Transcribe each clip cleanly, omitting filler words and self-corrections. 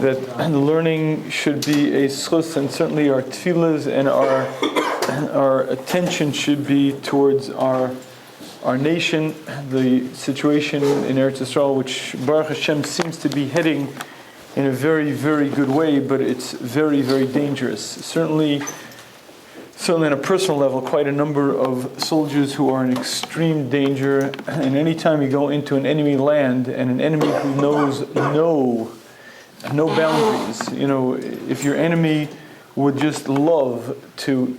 that learning should be a schus, and certainly our tefillas and our attention should be towards our nation, the situation in Eretz Yisrael, which Baruch Hashem seems to be heading in a very, very good way, but it's very, very dangerous. Certainly on a personal level, quite a number of soldiers who are in extreme danger. And anytime you go into an enemy land and an enemy who knows no boundaries, if your enemy would just love to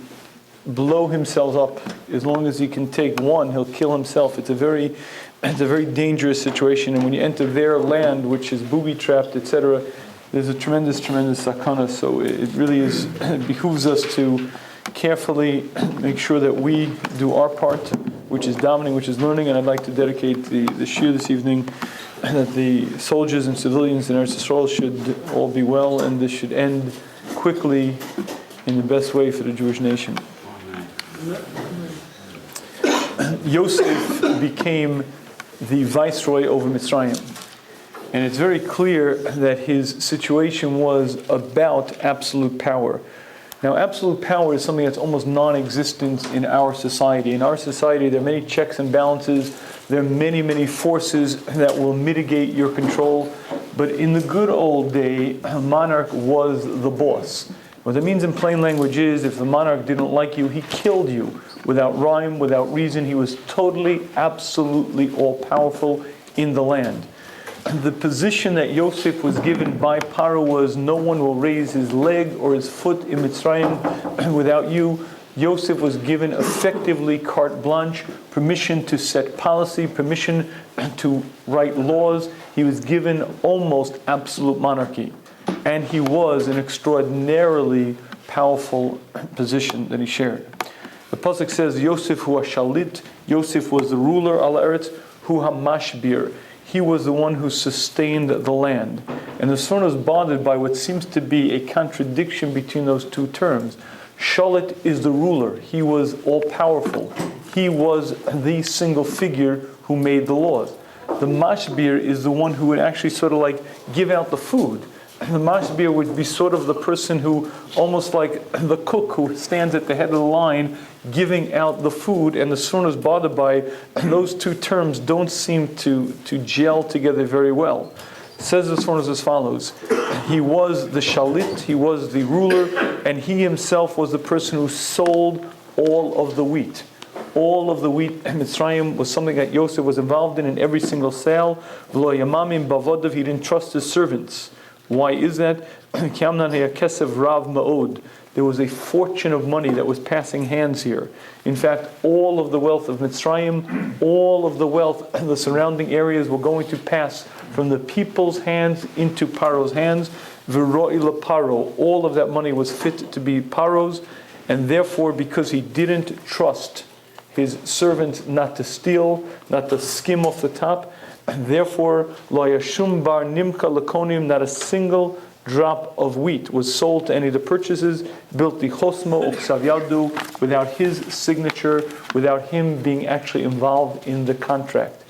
blow himself up, as long as he can take one, he'll kill himself. It's a very dangerous situation. And when you enter their land, which is booby-trapped, etc., there's a tremendous, tremendous sakana. So it really it behooves us to carefully make sure that we do our part, which is davening, which is learning. And I'd like to dedicate the shir this evening that the soldiers and civilians in Eretz Yisrael should all be well, and this should end quickly in the best way for the Jewish nation. Yosef became the viceroy over Mitzrayim. And it's very clear that his situation was about absolute power. Now, absolute power is something that's almost non-existent in our society. In our society, there are many checks and balances. There are many, many forces that will mitigate your control. But in the good old day, a monarch was the boss. What that means in plain language is, if the monarch didn't like you, he killed you. Without rhyme, without reason, he was totally, absolutely all-powerful in the land. The position that Yosef was given by Paro was, no one will raise his leg or his foot in Mitzrayim without you. Yosef was given effectively carte blanche, permission to set policy, permission to write laws. He was given almost absolute monarchy. And he was an extraordinarily powerful position that he shared. The pasuk says, Yosef hu shalit, Yosef was the ruler, al eretz, hu hamashbir. He was the one who sustained the land. And the Sforno is bothered by what seems to be a contradiction between those two terms. Shalit is the ruler. He was all-powerful. He was the single figure who made the laws. The mashbir is the one who would actually sort of like give out the food. The mashbir would be sort of the person who, almost like the cook who stands at the head of the line, giving out the food. And the Sforno is bothered by those two terms don't seem to gel together very well. Says the Sforno as follows: he was the shalit, he was the ruler, and he himself was the person who sold all of the wheat. All of the wheat in Mitzrayim was something that Yosef was involved in every single sale. V'lo yamamim bavodav, he didn't trust his servants. Why is that? There was a fortune of money that was passing hands here. In fact, all of the wealth of Mitzrayim, all of the wealth of the surrounding areas were going to pass from the people's hands into Paro's hands. V'ro'i Paro, all of that money was fit to be Paro's, and therefore, because he didn't trust his servants not to steal, not to skim off the top, therefore, lo yashum bar nimka lakonim, not a single drop of wheat was sold to any of the purchases, built the chosmo uksavyadu, without his signature, without him being actually involved in the contract.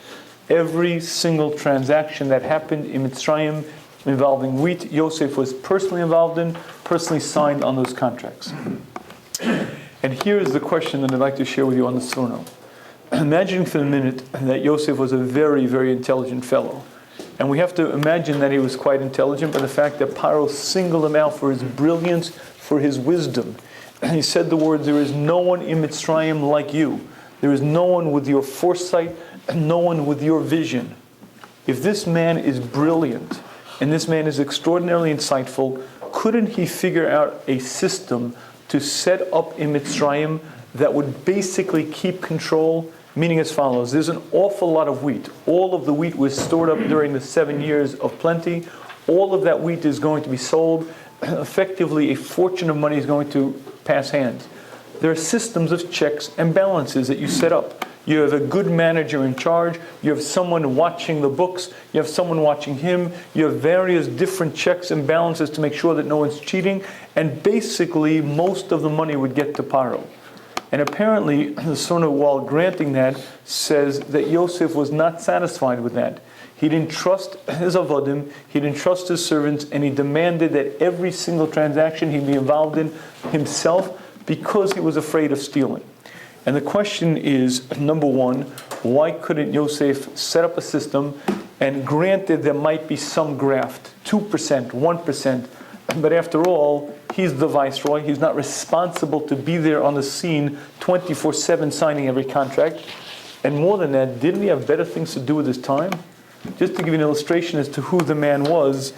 Every single transaction that happened in Mitzrayim involving wheat, Yosef was personally involved in, personally signed on those contracts. And here is the question that I'd like to share with you on the Sforno. Imagine for a minute that Yosef was a very, very intelligent fellow. And we have to imagine that he was quite intelligent by the fact that Paro singled him out for his brilliance, for his wisdom. And he said the words, there is no one in Mitzrayim like you. There is no one with your foresight, and no one with your vision. If this man is brilliant, and this man is extraordinarily insightful, couldn't he figure out a system to set up in Mitzrayim that would basically keep control? Meaning as follows: there's an awful lot of wheat. All of the wheat was stored up during the 7 years of plenty. All of that wheat is going to be sold. Effectively, a fortune of money is going to pass hands. There are systems of checks and balances that you set up. You have a good manager in charge. You have someone watching the books. You have someone watching him. You have various different checks and balances to make sure that no one's cheating. And basically, most of the money would get to Paro. And apparently, the Sforno, while granting that, says that Yosef was not satisfied with that. He didn't trust his avodim, he didn't trust his servants, and he demanded that every single transaction he be involved in himself because he was afraid of stealing. And the question is, number one, why couldn't Yosef set up a system, and granted there might be some graft, 2%, 1%, but after all, he's the viceroy, he's not responsible to be there on the scene 24/7 signing every contract. And more than that, didn't he have better things to do with his time? Just to give you an illustration as to who the man was,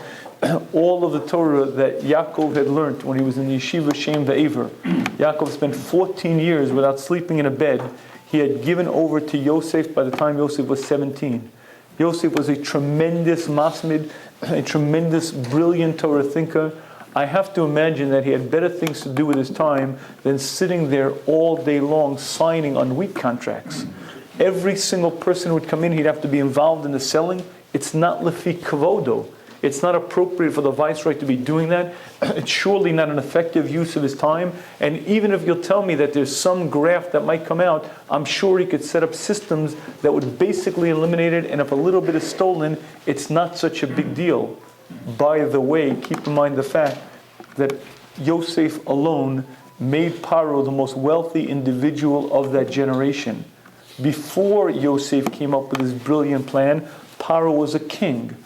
all of the Torah that Yaakov had learned when he was in the yeshiva Shem Ve'ever, Yaakov spent 14 years without sleeping in a bed. He had given over to Yosef by the time Yosef was 17. Yosef was a tremendous masmid, a tremendous, brilliant Torah thinker. I have to imagine that he had better things to do with his time than sitting there all day long signing on wheat contracts. Every single person who would come in, he'd have to be involved in the selling. It's not lefi kavodo. It's not appropriate for the viceroy to be doing that. It's surely not an effective use of his time. And even if you'll tell me that there's some graft that might come out, I'm sure he could set up systems that would basically eliminate it. And if a little bit is stolen, it's not such a big deal. By the way, keep in mind the fact that Yosef alone made Paro the most wealthy individual of that generation. Before Yosef came up with his brilliant plan, Paro was a king.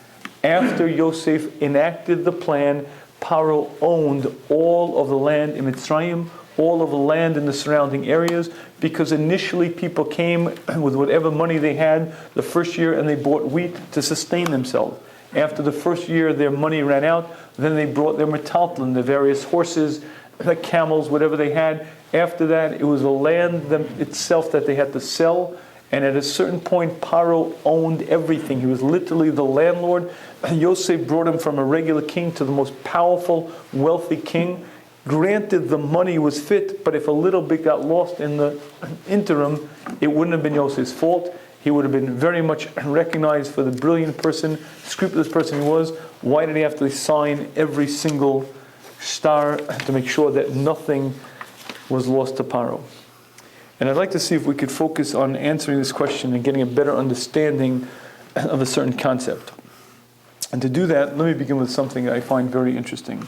After Yosef enacted the plan, Paro owned all of the land in Mitzrayim, all of the land in the surrounding areas, because initially people came with whatever money they had the first year and they bought wheat to sustain themselves. After the first year their money ran out, then they brought their metaltlin, the various horses, the camels, whatever they had. After that, it was the land itself that they had to sell. And at a certain point, Paro owned everything. He was literally the landlord. Yosef brought him from a regular king to the most powerful, wealthy king. Granted, the money was fit, but if a little bit got lost in the interim, it wouldn't have been Yosef's fault. He would have been very much recognized for the brilliant person, scrupulous person he was. Why did he have to sign every single star to make sure that nothing was lost to Paro? And I'd like to see if we could focus on answering this question and getting a better understanding of a certain concept. And to do that, let me begin with something I find very interesting.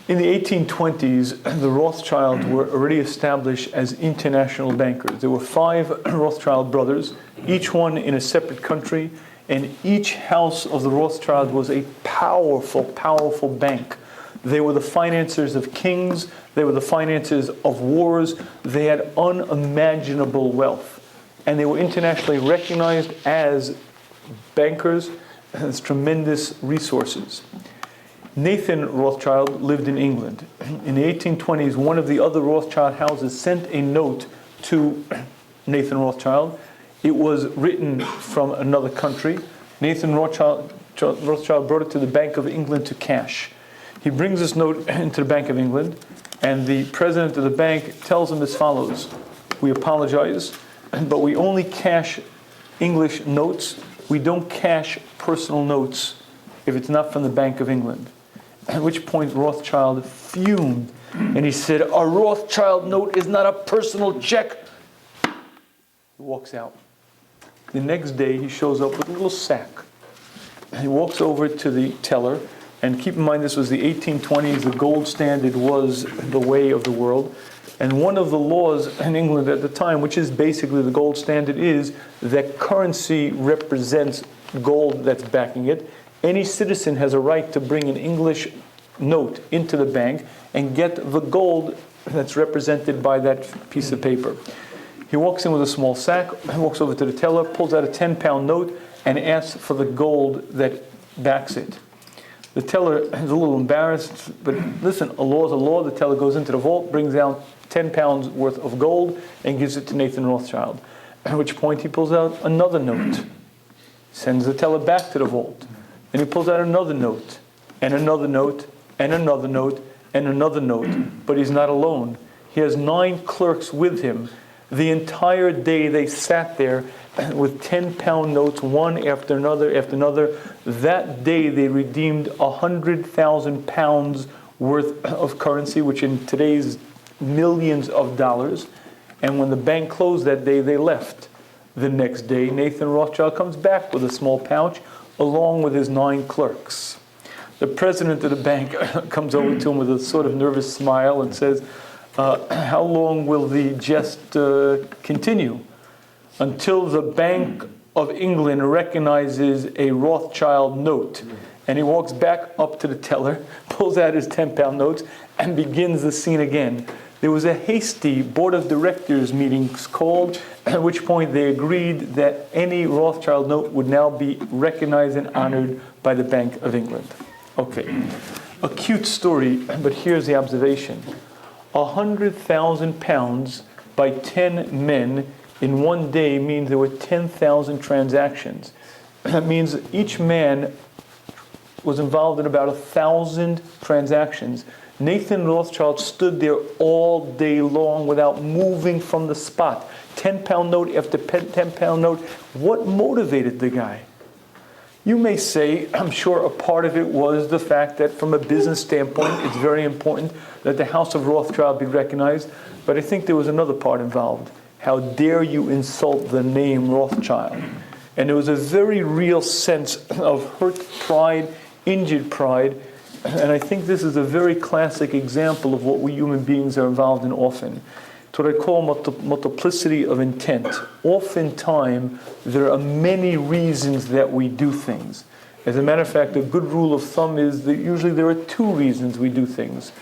In the 1820s, the Rothschilds were already established as international bankers. There were 5 Rothschild brothers, each one in a separate country, and each house of the Rothschild was a powerful, powerful bank. They were the financiers of kings, they were the financiers of wars, they had unimaginable wealth. And they were internationally recognized as bankers, as tremendous resources. Nathan Rothschild lived in England. In the 1820s, one of the other Rothschild houses sent a note to Nathan Rothschild. It was written from another country. Nathan Rothschild brought it to the Bank of England to cash. He brings this note into the Bank of England, and the president of the bank tells him as follows: "We apologize, but we only cash English notes. We don't cash personal notes if it's not from the Bank of England." At which point Rothschild fumed, and he said, "A Rothschild note is not a personal check." He walks out. The next day he shows up with a little sack. He walks over to the teller, and keep in mind this was the 1820s, the gold standard was the way of the world. And one of the laws in England at the time, which is basically the gold standard, is that currency represents gold that's backing it. Any citizen has a right to bring an English note into the bank and get the gold that's represented by that piece of paper. He walks in with a small sack, walks over to the teller, pulls out a 10-pound note, and asks for the gold that backs it. The teller is a little embarrassed, but listen, a law is a law. The teller goes into the vault, brings out 10 pounds worth of gold, and gives it to Nathan Rothschild. At which point he pulls out another note, sends the teller back to the vault. And he pulls out another note, and another note, and another note, and another note. But he's not alone. He has 9 clerks with him. The entire day they sat there with 10-pound notes, one after another after another. That day they redeemed 100,000 pounds worth of currency, which in today's millions of dollars. And when the bank closed that day, they left. The next day, Nathan Rothschild comes back with a small pouch along with his 9 clerks. The president of the bank comes over to him with a sort of nervous smile and says, how long will the jest continue? Until the Bank of England recognizes a Rothschild note. And he walks back up to the teller, pulls out his 10-pound notes, and begins the scene again. There was a hasty board of directors meeting called, at which point they agreed that any Rothschild note would now be recognized and honored by the Bank of England. Okay, a cute story, but here's the observation. 100,000 pounds by 10 men in one day means there were 10,000 transactions. That means each man was involved in about 1,000 transactions. Nathan Rothschild stood there all day long without moving from the spot. 10-pound note after 10-pound note. What motivated the guy? You may say, I'm sure a part of it was the fact that from a business standpoint, it's very important that the House of Rothschild be recognized. But I think there was another part involved. How dare you insult the name Rothschild? And there was a very real sense of hurt pride, injured pride. And I think this is a very classic example of what we human beings are involved in often. It's what I call multiplicity of intent. Oftentimes, there are many reasons that we do things. As a matter of fact, a good rule of thumb is that usually there are 2 reasons we do things.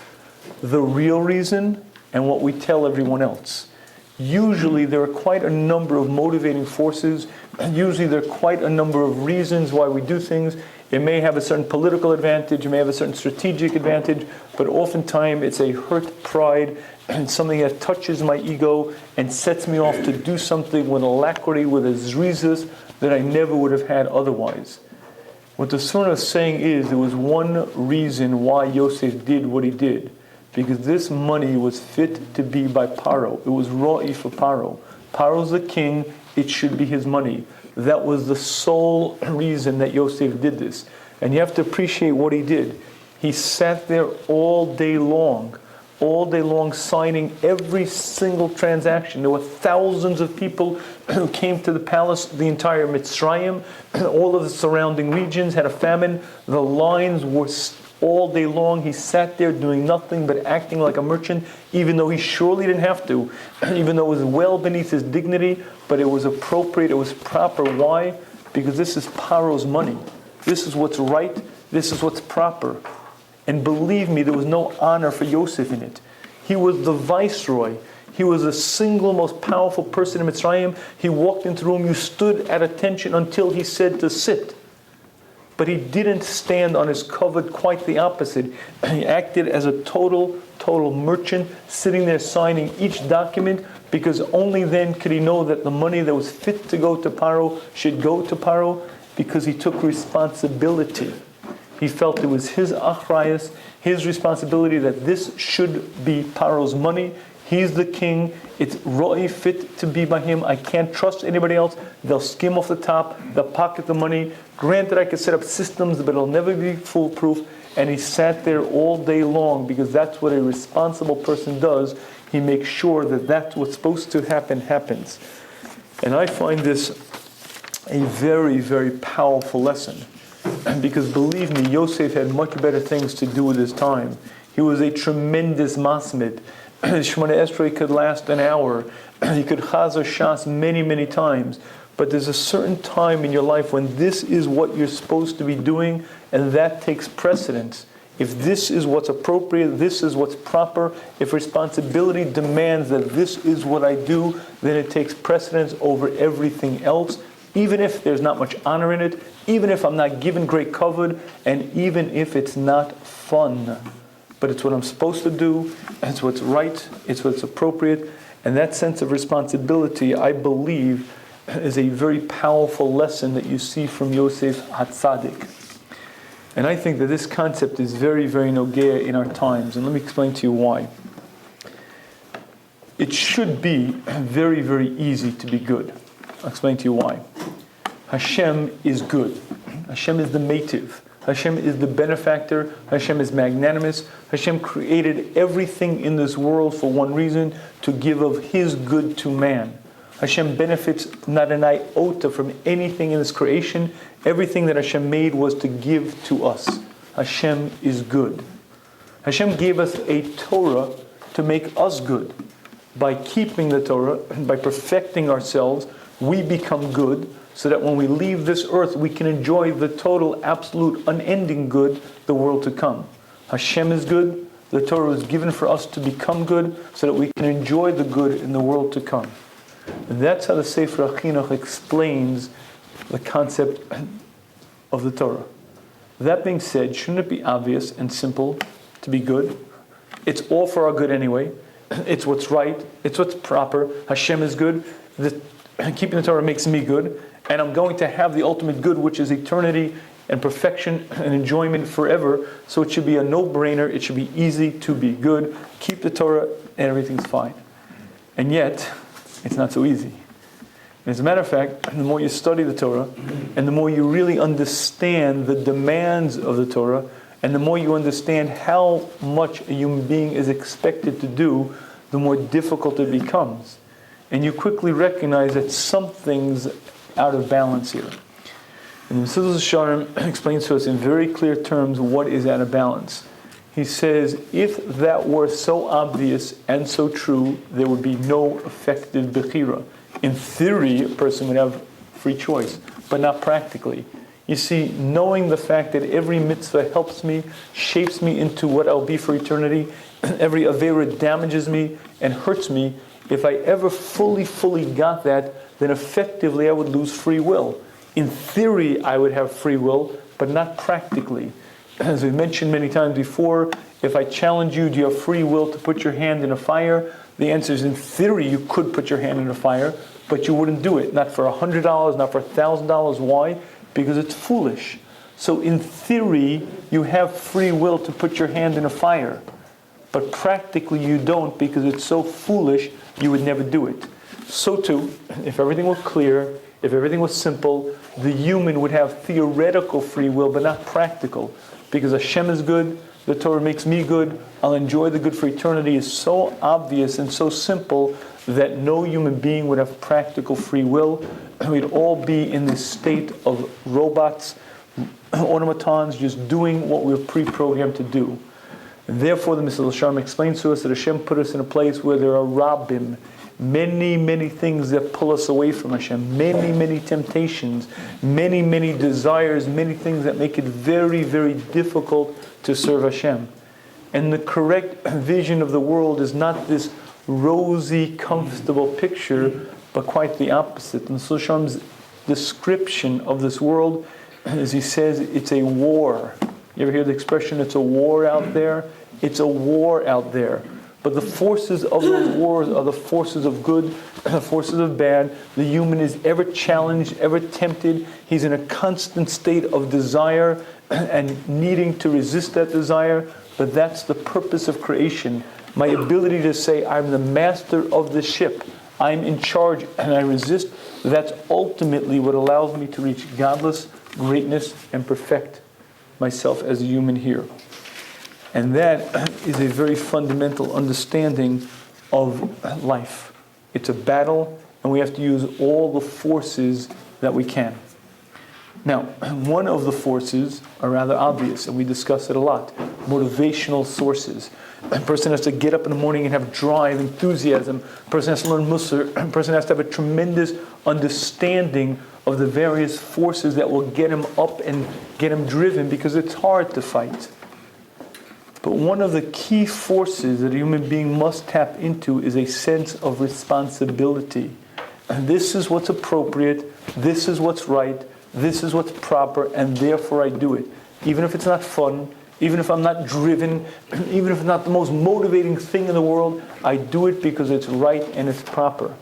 The real reason and what we tell everyone else. Usually there are quite a number of motivating forces. Usually there are quite a number of reasons why we do things. It may have a certain political advantage, it may have a certain strategic advantage, but oftentimes it's a hurt pride and something that touches my ego and sets me off to do something with alacrity, with a zrizas that I never would have had otherwise. What the Sunnah is saying is there was one reason why Yosef did what he did. Because this money was fit to be by Paro. It was ra'i for Paro. Paro's the king, it should be his money. That was the sole reason that Yosef did this. And you have to appreciate what he did. He sat there all day long signing every single transaction. There were thousands of people who came to the palace, the entire Mitzrayim, all of the surrounding regions had a famine. The lines were all day long. He sat there doing nothing but acting like a merchant, even though he surely didn't have to, even though it was well beneath his dignity, but it was appropriate, it was proper. Why? Because this is Paro's money. This is what's right, this is what's proper. And believe me, there was no honor for Yosef in it. He was the viceroy. He was the single most powerful person in Mitzrayim. He walked into the room, you stood at attention until he said to sit. But he didn't stand on his covered, quite the opposite. He acted as a total merchant, sitting there signing each document, because only then could he know that the money that was fit to go to Paro should go to Paro, because he took responsibility. He felt it was his achrayus, his responsibility, that this should be Paro's money. He's the king. It's ra'i, fit to be by him. I can't trust anybody else. They'll skim off the top. They'll pocket the money. Granted, I could set up systems, but it'll never be foolproof. And he sat there all day long, because that's what a responsible person does. He makes sure that that's what's supposed to happen happens. And I find this a very, very powerful lesson. Because believe me, Yosef had much better things to do with his time. He was a tremendous masmid. Shemona Esrei could last an hour. He could chazer shas many, many times. But there's a certain time in your life when this is what you're supposed to be doing, and that takes precedence. If this is what's appropriate, this is what's proper, if responsibility demands that this is what I do, then it takes precedence over everything else, even if there's not much honor in it, even if I'm not given great cover, and even if it's not fun. But it's what I'm supposed to do, it's what's right, it's what's appropriate, and that sense of responsibility, I believe, is a very powerful lesson that you see from Yosef HaTzadik. And I think that this concept is very, very nogea in our times, and let me explain to you why. It should be very, very easy to be good. I'll explain to you why. Hashem is good. Hashem is the mativ. Hashem is the benefactor. Hashem is magnanimous. Hashem created everything in this world for one reason, to give of His good to man. Hashem benefits not an iota from anything in this creation. Everything that Hashem made was to give to us. Hashem is good. Hashem gave us a Torah to make us good. By keeping the Torah, and by perfecting ourselves, we become good, so that when we leave this earth, we can enjoy the total, absolute, unending good, the world to come. Hashem is good. The Torah was given for us to become good, so that we can enjoy the good in the world to come. And that's how the Sefer HaChinuch explains the concept of the Torah. That being said, shouldn't it be obvious and simple to be good? It's all for our good anyway. It's what's right. It's what's proper. Hashem is good. Keeping the Torah makes me good. And I'm going to have the ultimate good, which is eternity and perfection and enjoyment forever. So it should be a no-brainer. It should be easy to be good. Keep the Torah and everything's fine. And yet, it's not so easy. As a matter of fact, the more you study the Torah, and the more you really understand the demands of the Torah, and the more you understand how much a human being is expected to do, the more difficult it becomes. And you quickly recognize that something's out of balance here. And the Mesilas Yesharim explains to us in very clear terms what is out of balance. He says, if that were so obvious and so true, there would be no effective bechira. In theory, a person would have free choice, but not practically. You see, knowing the fact that every mitzvah helps me, shapes me into what I'll be for eternity, every avera damages me and hurts me, if I ever fully got that, then effectively I would lose free will. In theory, I would have free will, but not practically. As we've mentioned many times before, if I challenge you, do you have free will to put your hand in a fire? The answer is, in theory, you could put your hand in a fire, but you wouldn't do it. Not for $100, not for $1,000. Why? Because it's foolish. So in theory, you have free will to put your hand in a fire. But practically you don't, because it's so foolish, you would never do it. So too, if everything were clear, if everything was simple, the human would have theoretical free will, but not practical. Because Hashem is good, the Torah makes me good, I'll enjoy the good for eternity is so obvious and so simple that no human being would have practical free will. We'd all be in this state of robots, automatons, just doing what we're pre-programmed to do. And therefore, the Mesilas Yesharim explains to us that Hashem put us in a place where there are rabim, many things that pull us away from Hashem, many temptations, many desires, many things that make it very difficult to serve Hashem. And the correct vision of the world is not this rosy, comfortable picture, but quite the opposite. And Mesilas Yesharim's description of this world, as he says, it's a war. You ever hear the expression, it's a war out there? It's a war out there. But the forces of those wars are the forces of good, the forces of bad. The human is ever challenged, ever tempted. He's in a constant state of desire and needing to resist that desire. But that's the purpose of creation. My ability to say, I'm the master of the ship, I'm in charge, and I resist, that's ultimately what allows me to reach godless greatness and perfect myself as a human here. And that is a very fundamental understanding of life. It's a battle, and we have to use all the forces that we can. Now, one of the forces are rather obvious, and we discuss it a lot. Motivational sources. A person has to get up in the morning and have drive, enthusiasm. A person has to learn Musar. A person has to have a tremendous understanding of the various forces that will get him up and get him driven, because it's hard to fight. But one of the key forces that a human being must tap into is a sense of responsibility. And this is what's appropriate, this is what's right, this is what's proper, and therefore I do it. Even if it's not fun, even if I'm not driven, even if it's not the most motivating thing in the world, I do it because it's right and it's proper.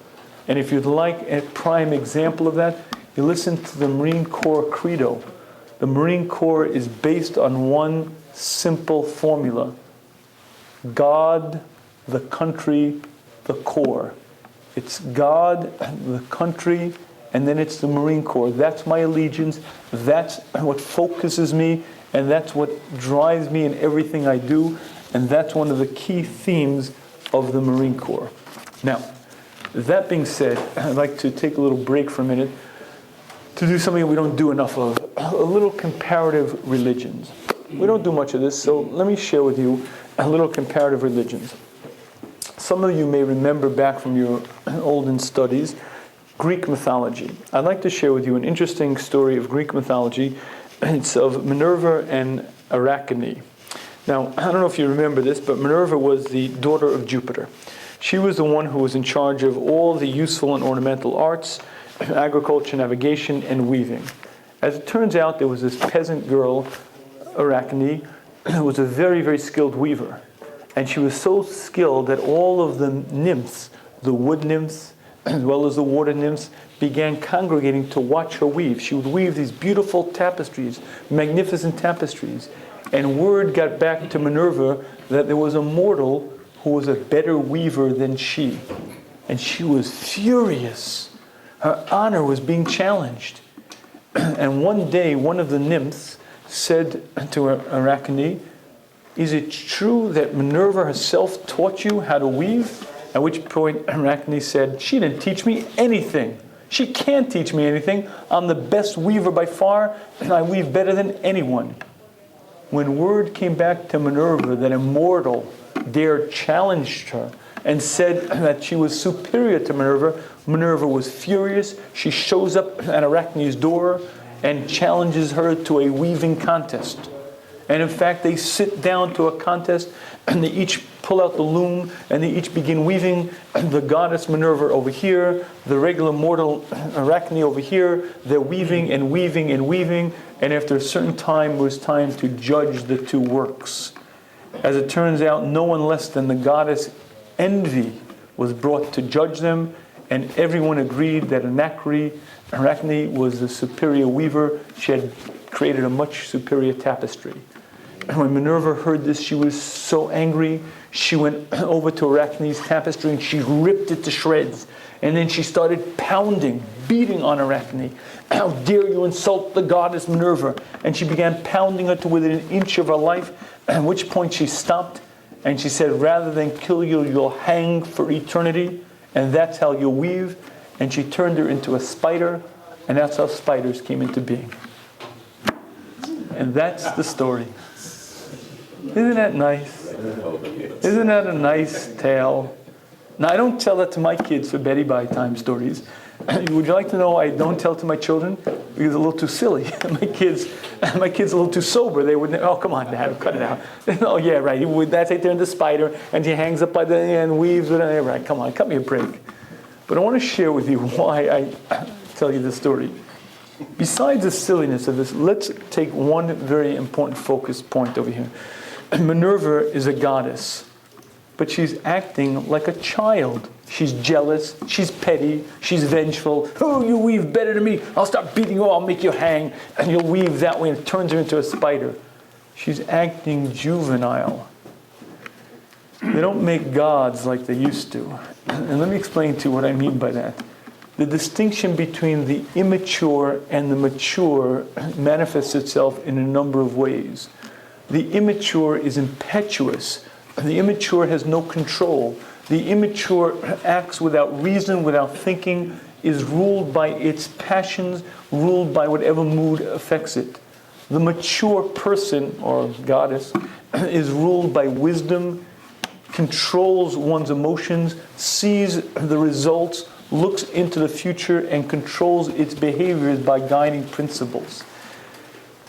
And if you'd like a prime example of that, you listen to the Marine Corps credo. The Marine Corps is based on one simple formula: God, the country, the Corps. It's God, the country, and then it's the Marine Corps. That's my allegiance. That's what focuses me, and that's what drives me in everything I do. And that's one of the key themes of the Marine Corps. Now, That being said, I'd like to take a little break for a minute to do something we don't do enough of, a little comparative religions. We don't do much of this, so let me share with you a little comparative religions. Some of you may remember back from your olden studies, Greek mythology. I'd like to share with you an interesting story of Greek mythology. It's of Minerva and Arachne. Now, I don't know if you remember this, but Minerva was the daughter of Jupiter. She was the one who was in charge of all the useful and ornamental arts, agriculture, navigation, and weaving. As it turns out, there was this peasant girl, Arachne, who was a very, very skilled weaver. And she was so skilled that all of the nymphs, the wood nymphs, as well as the water nymphs, began congregating to watch her weave. She would weave these beautiful tapestries, magnificent tapestries. And word got back to Minerva that there was a mortal who was a better weaver than she. And she was furious. Her honor was being challenged. And one day, one of the nymphs said to Arachne, "Is it true that Minerva herself taught you how to weave?" At which point Arachne said, "She didn't teach me anything. She can't teach me anything. I'm the best weaver by far, and I weave better than anyone." When word came back to Minerva that a mortal dared challenge her and said that she was superior to Minerva, Minerva was furious. She shows up at Arachne's door and challenges her to a weaving contest. And in fact, they sit down to a contest, and they each pull out the loom, and they each begin weaving. The goddess Minerva over here, the regular mortal Arachne over here. They're weaving and weaving and weaving, and after a certain time, it was time to judge the two works. As it turns out, no one less than the goddess Envy was brought to judge them, and everyone agreed that Arachne was the superior weaver. She had created a much superior tapestry. And when Minerva heard this, she was so angry. She went over to Arachne's tapestry and she ripped it to shreds. And then she started pounding, beating on Arachne. "How dare you insult the goddess Minerva?" And she began pounding her to within an inch of her life, at which point she stopped and she said, "Rather than kill you, you'll hang for eternity, and that's how you'll weave." And she turned her into a spider, and that's how spiders came into being. And that's the story. Isn't that nice? Isn't that a nice tale? Now, I don't tell that to my kids for Betty by time stories. Would you like to know I don't tell to my children? Because it's a little too silly. my kids a little too sober. They would, "Oh, come on, Dad, cut it out." "Oh, yeah, right. That's right there in the spider, and she hangs up by the and weaves it. Right, come on, cut me a break." But I want to share with you why I tell you this story. Besides the silliness of this, let's take one very important focus point over here. Minerva is a goddess, but she's acting like a child. She's jealous, she's petty, she's vengeful. "Oh, you weave better than me. I'll start beating you, I'll make you hang." And you'll weave that way, and it turns her into a spider. She's acting juvenile. They don't make gods like they used to. And let me explain to you what I mean by that. The distinction between the immature and the mature manifests itself in a number of ways. The immature is impetuous. The immature has no control. The immature acts without reason, without thinking, is ruled by its passions, ruled by whatever mood affects it. The mature person, or goddess, is ruled by wisdom, controls one's emotions, sees the results, looks into the future, and controls its behaviors by guiding principles.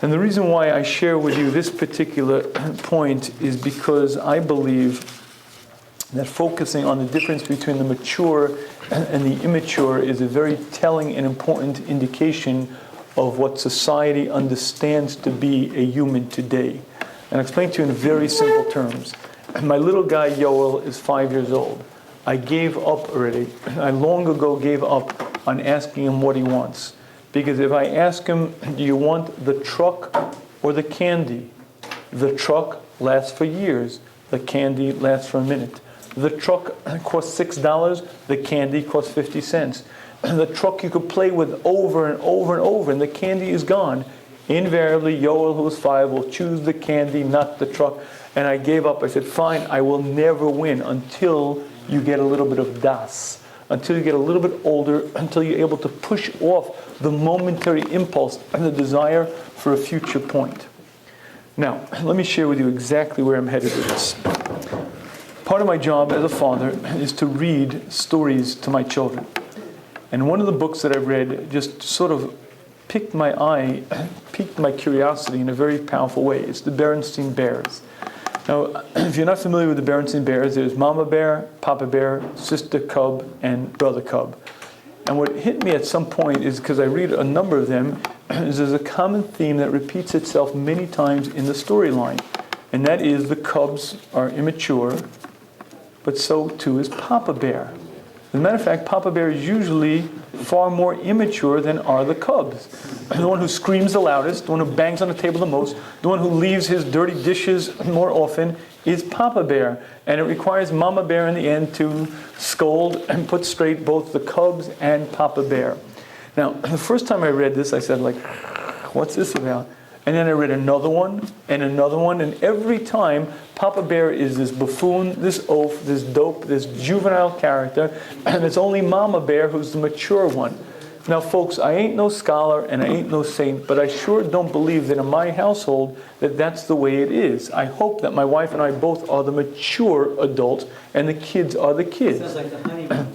And the reason why I share with you this particular point is because I believe that focusing on the difference between the mature and the immature is a very telling and important indication of what society understands to be a human today. And I'll explain to you in very simple terms. My little guy, Yoel, is 5 years old. I gave up already. I long ago gave up on asking him what he wants. Because if I ask him, "Do you want the truck or the candy?" The truck lasts for years. The candy lasts for a minute. The truck costs $6. The candy costs 50 cents. The truck you could play with over and over and over, and the candy is gone. Invariably, Yoel, who's 5, will choose the candy, not the truck. And I gave up. I said, "Fine, I will never win until you get a little bit of das, until you get a little bit older, until you're able to push off the momentary impulse and the desire for a future point. Now, let me share with you exactly where I'm headed with this. Part of my job as a father is to read stories to my children. And one of the books that I read just sort of piqued my eye, piqued my curiosity in a very powerful way. It's the Berenstain Bears. Now, if you're not familiar with the Berenstain Bears, there's Mama Bear, Papa Bear, Sister Cub, and Brother Cub. And what hit me at some point is, because I read a number of them, is there's a common theme that repeats itself many times in the storyline. And that is the cubs are immature, but so too is Papa Bear. As a matter of fact, Papa Bear is usually far more immature than are the cubs. The one who screams the loudest, the one who bangs on the table the most, the one who leaves his dirty dishes more often is Papa Bear. And it requires Mama Bear in the end to scold and put straight both the cubs and Papa Bear. Now, the first time I read this, I said, like, what's this about? And then I read another one, and every time Papa Bear is this buffoon, this oaf, this dope, this juvenile character, and it's only Mama Bear who's the mature one. Now, folks, I ain't no scholar and I ain't no saint, but I sure don't believe that in my household that that's the way it is. I hope that my wife and I both are the mature adults and the kids are the kids. Sounds like the honeymoon.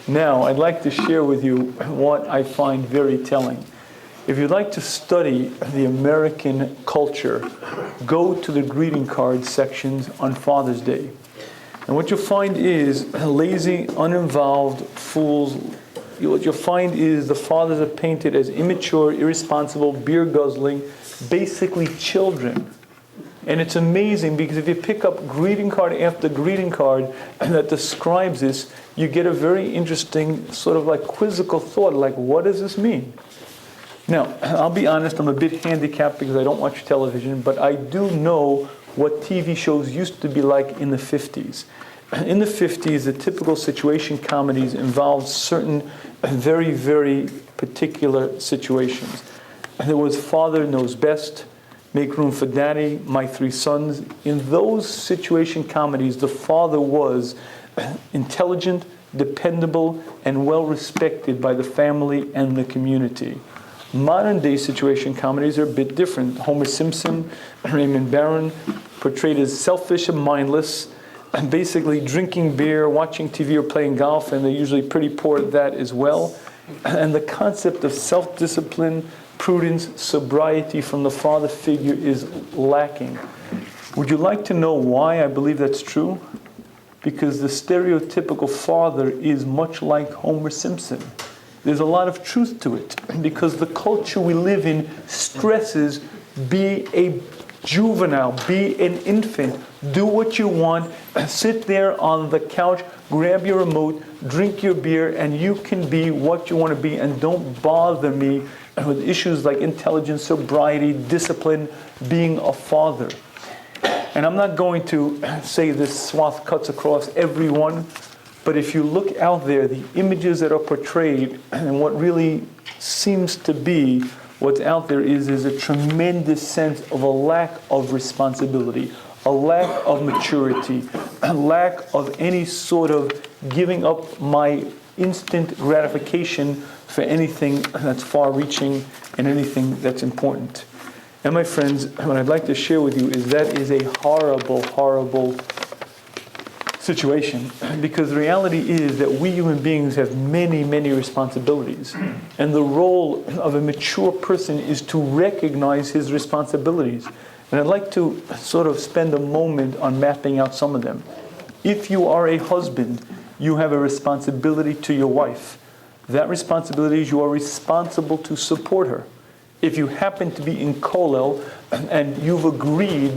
Now, I'd like to share with you what I find very telling. If you'd like to study the American culture, go to the greeting card sections on Father's Day. And what you'll find is lazy, uninvolved fools. What you'll find is the fathers are painted as immature, irresponsible, beer-guzzling, basically children. And it's amazing because if you pick up greeting card after greeting card that describes this, you get a very interesting sort of like quizzical thought, like, what does this mean? Now, I'll be honest, I'm a bit handicapped because I don't watch television, but I do know what TV shows used to be like in the 50s. In the 50s, the typical situation comedies involved certain very, very particular situations. There was Father Knows Best, Make Room for Daddy, My Three Sons. In those situation comedies, the father was intelligent, dependable, and well respected by the family and the community. Modern day situation comedies are a bit different. Homer Simpson, Raymond Barron, portrayed as selfish and mindless, and basically drinking beer, watching TV, or playing golf, and they're usually pretty poor at that as well. And the concept of self-discipline, prudence, sobriety from the father figure is lacking. Would you like to know why I believe that's true? Because the stereotypical father is much like Homer Simpson. There's a lot of truth to it, because the culture we live in stresses be a juvenile, be an infant, do what you want, sit there on the couch, grab your remote, drink your beer, and you can be what you want to be, and don't bother me with issues like intelligence, sobriety, discipline, being a father. And I'm not going to say this swath cuts across everyone, but if you look out there, the images that are portrayed and what really seems to be what's out there is a tremendous sense of a lack of responsibility, a lack of maturity, a lack of any sort of giving up my instant gratification for anything that's far-reaching and anything that's important. And my friends, what I'd like to share with you is that is a horrible, horrible situation, because the reality is that we human beings have many, many responsibilities. And the role of a mature person is to recognize his responsibilities. And I'd like to sort of spend a moment on mapping out some of them. If you are a husband, you have a responsibility to your wife. That responsibility is you are responsible to support her. If you happen to be in kollel and you've agreed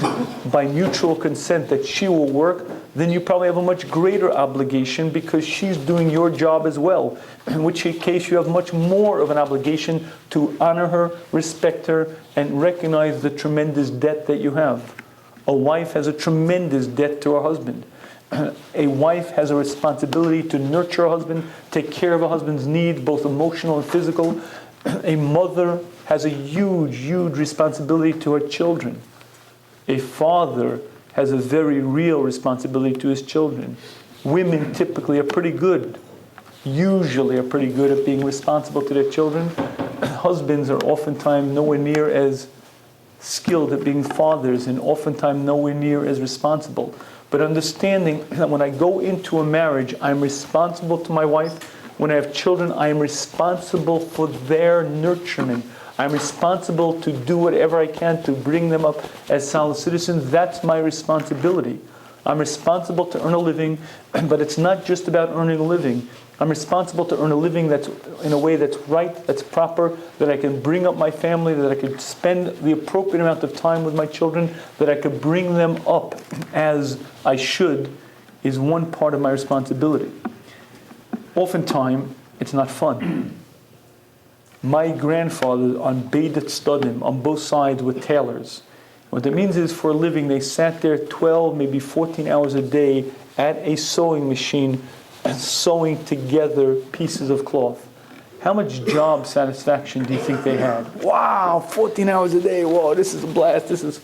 by mutual consent that she will work, then you probably have a much greater obligation because she's doing your job as well. In which case you have much more of an obligation to honor her, respect her, and recognize the tremendous debt that you have. A wife has a tremendous debt to her husband. A wife has a responsibility to nurture her husband, take care of her husband's needs, both emotional and physical. A mother has a huge, huge responsibility to her children. A father has a very real responsibility to his children. Women typically are pretty good, usually are pretty good at being responsible to their children. Husbands are oftentimes nowhere near as skilled at being fathers and oftentimes nowhere near as responsible. But understanding that when I go into a marriage, I'm responsible to my wife. When I have children, I am responsible for their nurturement. I'm responsible to do whatever I can to bring them up as solid citizens. That's my responsibility. I'm responsible to earn a living, but it's not just about earning a living. I'm responsible to earn a living that's in a way that's right, that's proper, that I can bring up my family, that I can spend the appropriate amount of time with my children, that I could bring them up as I should, is one part of my responsibility. Oftentimes, it's not fun. My grandfather on Beidat Studim, on both sides with tailors. What that means is for a living, they sat there 12, maybe 14 hours a day at a sewing machine, sewing together pieces of cloth. How much job satisfaction do you think they had? Wow, 14 hours a day, whoa, this is a blast, this is...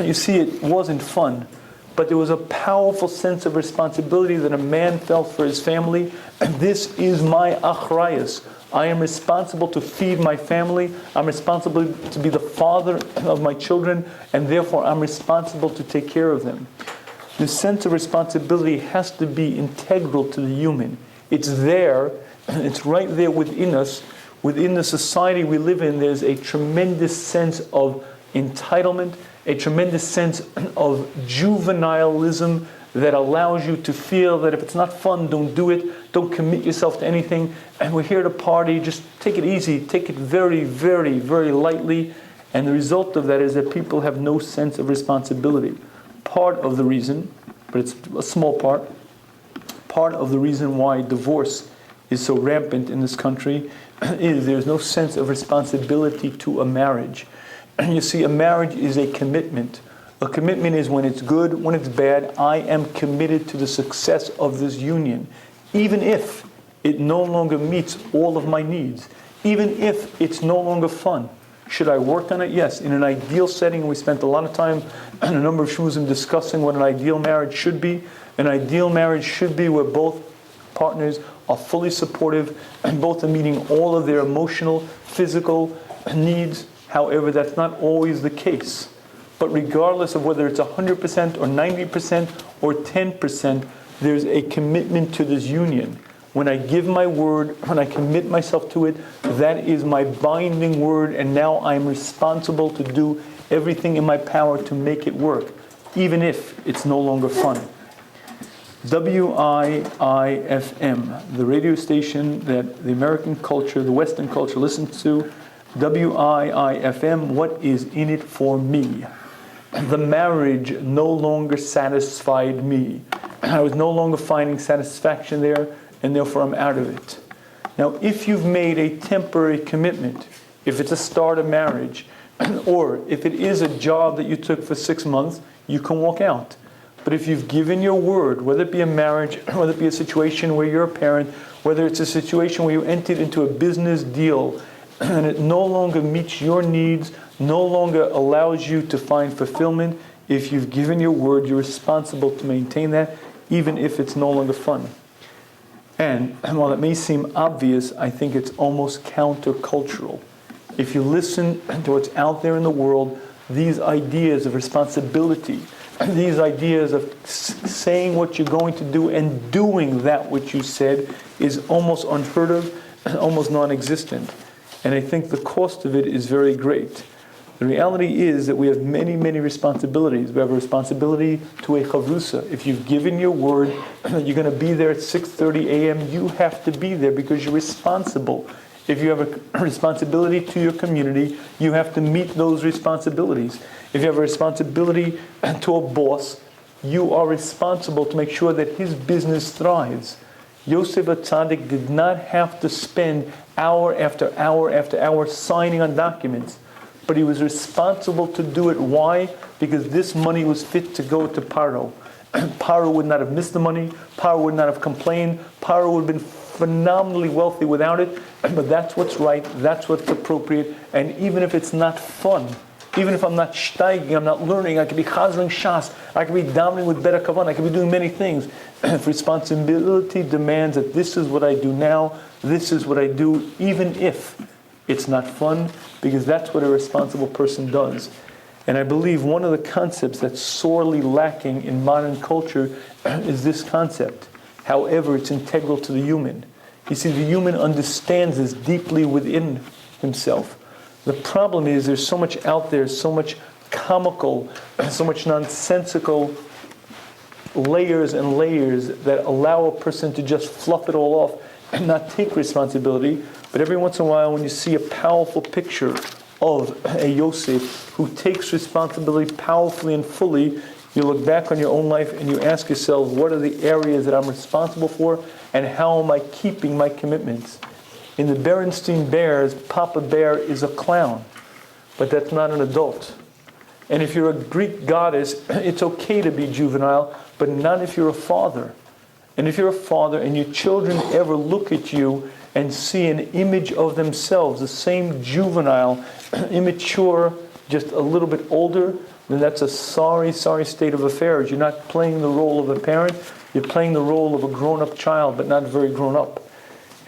You see, it wasn't fun, but there was a powerful sense of responsibility that a man felt for his family. This is my achrayus. I am responsible to feed my family. I'm responsible to be the father of my children, and therefore I'm responsible to take care of them. This sense of responsibility has to be integral to the human. It's there, it's right there within us. Within the society we live in, there's a tremendous sense of entitlement, a tremendous sense of juvenilism that allows you to feel that if it's not fun, don't do it, don't commit yourself to anything. And we're here to party, just take it easy, take it very, very, very lightly. And the result of that is that people have no sense of responsibility. Part of the reason, but it's a small part of the reason why divorce is so rampant in this country is there's no sense of responsibility to a marriage. You see, a marriage is a commitment. A commitment is when it's good, when it's bad, I am committed to the success of this union. Even if it no longer meets all of my needs. Even if it's no longer fun. Should I work on it? Yes. In an ideal setting, we spent a lot of time and a number of shmuzim discussing what an ideal marriage should be. An ideal marriage should be where both partners are fully supportive and both are meeting all of their emotional, physical needs. However, that's not always the case. But regardless of whether it's 100% or 90% or 10%, there's a commitment to this union. When I give my word, when I commit myself to it, that is my binding word, and now I'm responsible to do everything in my power to make it work, even if it's no longer fun. WIIFM, the radio station that the American culture, the Western culture listens to. WIIFM, what is in it for me? The marriage no longer satisfied me. I was no longer finding satisfaction there, and therefore I'm out of it. Now, if you've made a temporary commitment, if it's a start of marriage, or if it is a job that you took for 6 months, you can walk out. But if you've given your word, whether it be a marriage, whether it be a situation where you're a parent, whether it's a situation where you entered into a business deal, and it no longer meets your needs, no longer allows you to find fulfillment, if you've given your word, you're responsible to maintain that, even if it's no longer fun. And while it may seem obvious, I think it's almost countercultural. If you listen to what's out there in the world, these ideas of responsibility, these ideas of saying what you're going to do and doing that which you said is almost unheard of, almost non-existent. And I think the cost of it is very great. The reality is that we have many, many responsibilities. We have a responsibility to a chavrusa. If you've given your word, you're going to be there at 6:30 a.m., you have to be there because you're responsible. If you have a responsibility to your community, you have to meet those responsibilities. If you have a responsibility to a boss, you are responsible to make sure that his business thrives. Yosef HaTzadik did not have to spend hour after hour after hour signing on documents, but he was responsible to do it. Why? Because this money was fit to go to Paro. Paro would not have missed the money. Paro would not have complained. Paro would have been phenomenally wealthy without it. But that's what's right. That's what's appropriate. And even if it's not fun, Even if I'm not steiging, I'm not learning, I could be chazering shas, I could be davening with better kavanah, I could be doing many things. If responsibility demands that this is what I do now, this is what I do, even if it's not fun, because that's what a responsible person does. And I believe one of the concepts that's sorely lacking in modern culture is this concept. However, it's integral to the human. You see, the human understands this deeply within himself. The problem is there's so much out there, so much comical, so much nonsensical layers and layers that allow a person to just fluff it all off and not take responsibility. But every once in a while, when you see a powerful picture of a Yosef who takes responsibility powerfully and fully, you look back on your own life and you ask yourself, what are the areas that I'm responsible for and how am I keeping my commitments? In the Berenstein Bears, Papa Bear is a clown, but that's not an adult. And if you're a Greek goddess, it's okay to be juvenile, but not if you're a father. And if you're a father and your children ever look at you and see an image of themselves, the same juvenile, immature, just a little bit older, then that's a sorry state of affairs. You're not playing the role of a parent, you're playing the role of a grown-up child, but not very grown-up.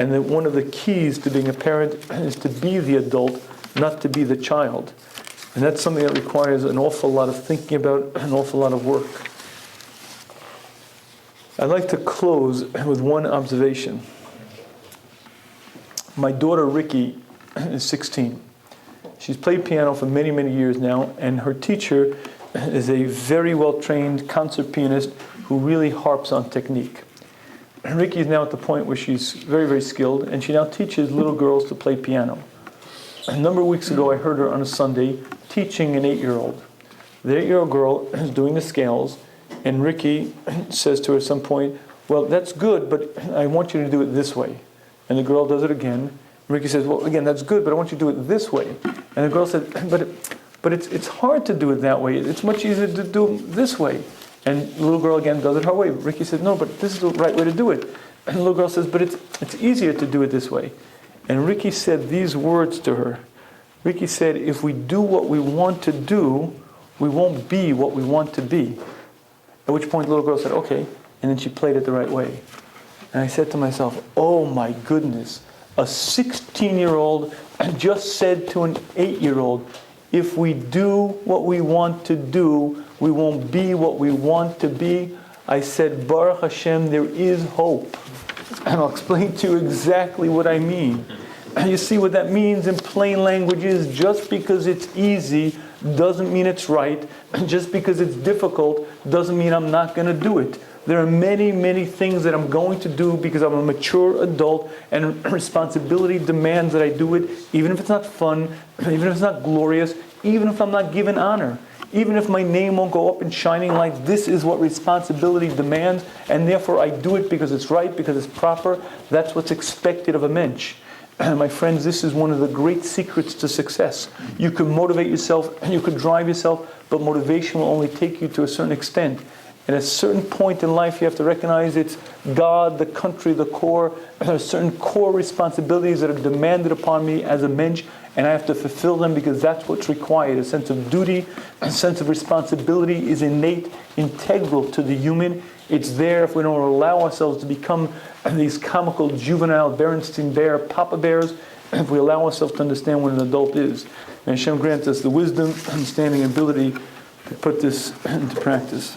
And that one of the keys to being a parent is to be the adult, not to be the child. And that's something that requires an awful lot of thinking about, an awful lot of work. I'd like to close with one observation. My daughter Ricky is 16. She's played piano for many, many years now, and her teacher is a very well-trained concert pianist who really harps on technique. Ricky is now at the point where she's very, very skilled, and she now teaches little girls to play piano. A number of weeks ago, I heard her on a Sunday teaching an 8-year-old. The 8-year-old girl is doing the scales, and Ricky says to her at some point, well, that's good, but I want you to do it this way. And the girl does it again. Ricky says, well, again, that's good, but I want you to do it this way. And the girl said, but it's hard to do it that way. It's much easier to do it this way. And the little girl again does it her way. Ricky says, no, but this is the right way to do it. And the little girl says, but it's easier to do it this way. And Ricky said these words to her. Ricky said, if we do what we want to do, we won't be what we want to be. At which point the little girl said, okay. And then she played it the right way. And I said to myself, oh my goodness, a 16-year-old just said to an 8-year-old, if we do what we want to do, we won't be what we want to be. I said, Baruch Hashem, there is hope. And I'll explain to you exactly what I mean. You see what that means in plain language is just because it's easy doesn't mean it's right. Just because it's difficult doesn't mean I'm not going to do it. There are many, many things that I'm going to do because I'm a mature adult and responsibility demands that I do it, even if it's not fun, even if it's not glorious, even if I'm not given honor, even if my name won't go up in shining lights. This is what responsibility demands, and therefore I do it because it's right, because it's proper. That's what's expected of a mensch. My friends, this is one of the great secrets to success. You can motivate yourself, and you can drive yourself, but motivation will only take you to a certain extent. At a certain point in life, you have to recognize it's God, the country, the core. There are certain core responsibilities that are demanded upon me as a mensch, and I have to fulfill them because that's what's required. A sense of duty, a sense of responsibility is innate, integral to the human. It's there if we don't allow ourselves to become these comical, juvenile, Berenstein Bear, Papa Bears, if we allow ourselves to understand what an adult is. And Hashem grants us the wisdom, understanding, ability to put this into practice.